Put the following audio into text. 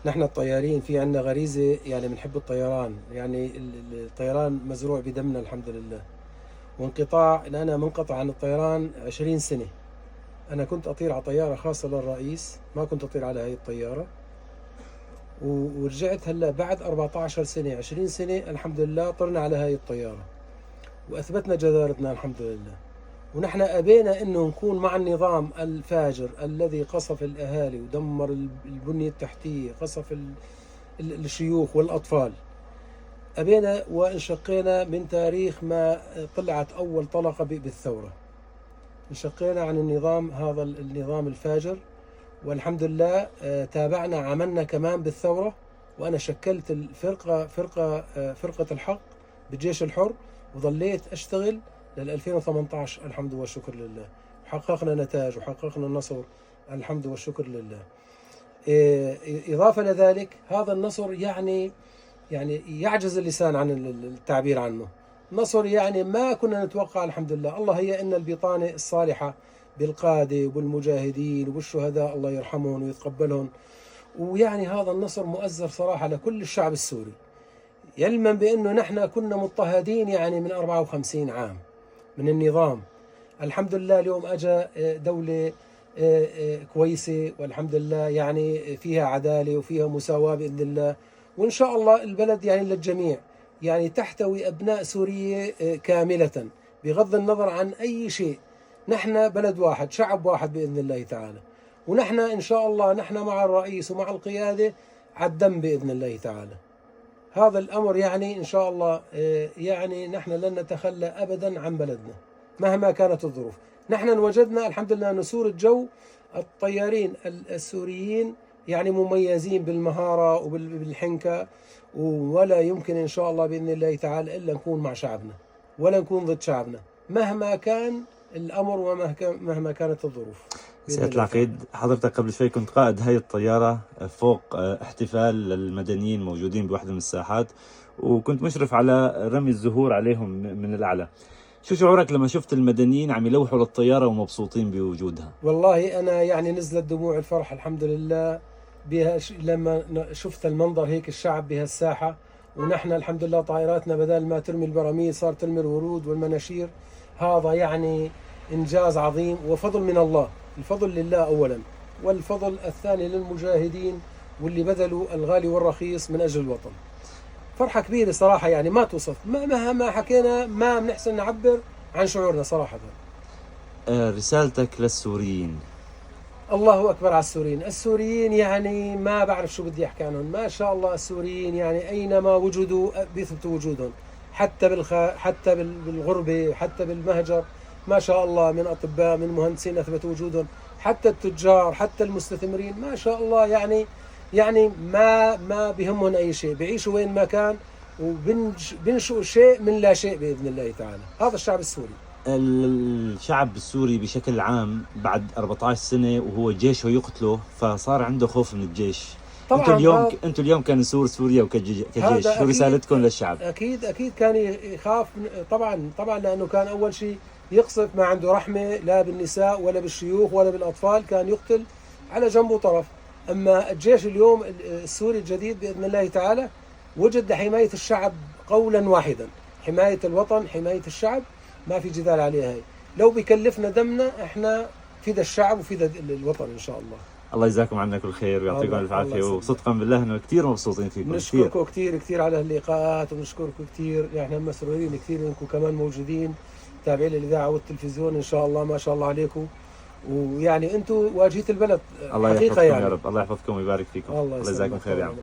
نحن الطيارين في عنا غريزة، يعني بنحب الطيران، يعني الطيران مزروع بدمنا الحمد لله. وانقطاع، أنا منقطع عن الطيران 20 سنة. أنا كنت أطير على طيارة خاصة للرئيس، ما كنت أطير على هاي الطيارة. ورجعت هلا بعد 14 سنة، 20 سنة الحمد لله طرنا على هاي الطيارة وأثبتنا جدارتنا الحمد لله. ونحن أبينا أنه نكون مع النظام الفاجر الذي قصف الأهالي ودمر البنية التحتية، قصف الشيوخ والأطفال. أبينا وانشقينا من تاريخ ما طلعت أول طلقة بالثورة، انشقينا عن النظام، هذا النظام الفاجر. والحمد لله تابعنا عملنا كمان بالثورة. وأنا شكلت فرقة الحق بالجيش الحر، وظليت أشتغل لل 2018 الحمد والشكر لله. وحققنا نتاج وحققنا النصر الحمد والشكر لله. إضافة لذلك هذا النصر يعني يعجز اللسان عن التعبير عنه. نصر يعني ما كنا نتوقع الحمد لله. الله هي إن البطانة الصالحة بالقادة وبالمجاهدين وبالشهداء الله يرحمهم ويتقبلهم. ويعني هذا النصر مؤزر صراحة لكل الشعب السوري، يلمن بأنه نحن كنا مضطهدين يعني من 54 عام من النظام. الحمد لله اليوم أجا دولة كويسة، والحمد لله يعني فيها عدالة وفيها مساواة بإذن الله. وإن شاء الله البلد يعني للجميع، يعني تحتوي أبناء سورية كاملة بغض النظر عن أي شيء. نحن بلد واحد، شعب واحد بإذن الله تعالى. ونحن إن شاء الله نحن مع الرئيس ومع القيادة على الدم بإذن الله تعالى. هذا الأمر يعني إن شاء الله يعني نحن لن نتخلى أبدا عن بلدنا مهما كانت الظروف. نحن وجدنا الحمد لله نسور الجو، الطيارين السوريين يعني مميزين بالمهارة وبالحنكة. ولا يمكن إن شاء الله بإذن الله تعالى إلا نكون مع شعبنا، ولا نكون ضد شعبنا مهما كان الأمر ومهما كانت الظروف. سيادة العقيد، حضرتك قبل شوي كنت قائد هاي الطيارة فوق احتفال للمدنيين موجودين بواحدة من الساحات، وكنت مشرف على رمي الزهور عليهم من الأعلى. شو شعورك لما شفت المدنيين عم يلوحوا للطيارة ومبسوطين بوجودها؟ والله أنا يعني نزلت دموع الفرح الحمد لله بها لما شفت المنظر هيك، الشعب بهالساحة. ونحن الحمد لله طائراتنا بدل ما ترمي البراميل صار ترمي الورود والمناشير. هذا يعني إنجاز عظيم وفضل من الله. الفضل لله أولا، والفضل الثاني للمجاهدين واللي بذلوا الغالي والرخيص من أجل الوطن. فرحة كبيرة صراحة، يعني ما توصف، مهما حكينا ما بنحسن نعبر عن شعورنا صراحة. رسالتك للسوريين؟ الله أكبر على السوريين. السوريين يعني ما بعرف شو بدي أحكي عنهم، ما شاء الله. السوريين يعني أينما وجدوا بيثبتوا وجودهم، حتى بالغربة، حتى بالمهجر. ما شاء الله، من أطباء، من مهندسين أثبتوا وجودهم، حتى التجار، حتى المستثمرين ما شاء الله. يعني ما بهمهم أي شيء، بيعيشوا وين ما كان وبنشئوا شيء من لا شيء بإذن الله تعالى. هذا الشعب السوري. الشعب السوري بشكل عام بعد 14 سنة وهو جيشه يقتله، فصار عنده خوف من الجيش. انتم اليوم كنسور سوريا وكجيش، شو رسالتكم للشعب؟ اكيد كان يخاف طبعا لانه كان اول شيء يقصف، ما عنده رحمة لا بالنساء ولا بالشيوخ ولا بالاطفال، كان يقتل على جنبه طرف. اما الجيش اليوم السوري الجديد باذن الله تعالى وجد حماية الشعب قولا واحدا، حماية الوطن، حماية الشعب، ما في جدال عليها. هي لو بكلفنا دمنا احنا فدا الشعب وفدا الوطن ان شاء الله. الله يجزاكم عنا كل خير ويعطيكم الف عافيه، وصدقا بالله انه كثير مبسوطين فيكم. نشكركم كثير على اللقاءات، ونشكركم كثير. احنا مسرورين كثير انكم كمان موجودين تابعين للاذاعه والتلفزيون ان شاء الله. ما شاء الله عليكم، ويعني انتم واجهه البلد. الله يحفظكم يعني. يا رب، الله يحفظكم ويبارك فيكم. الله يجزاكم خير يا عم.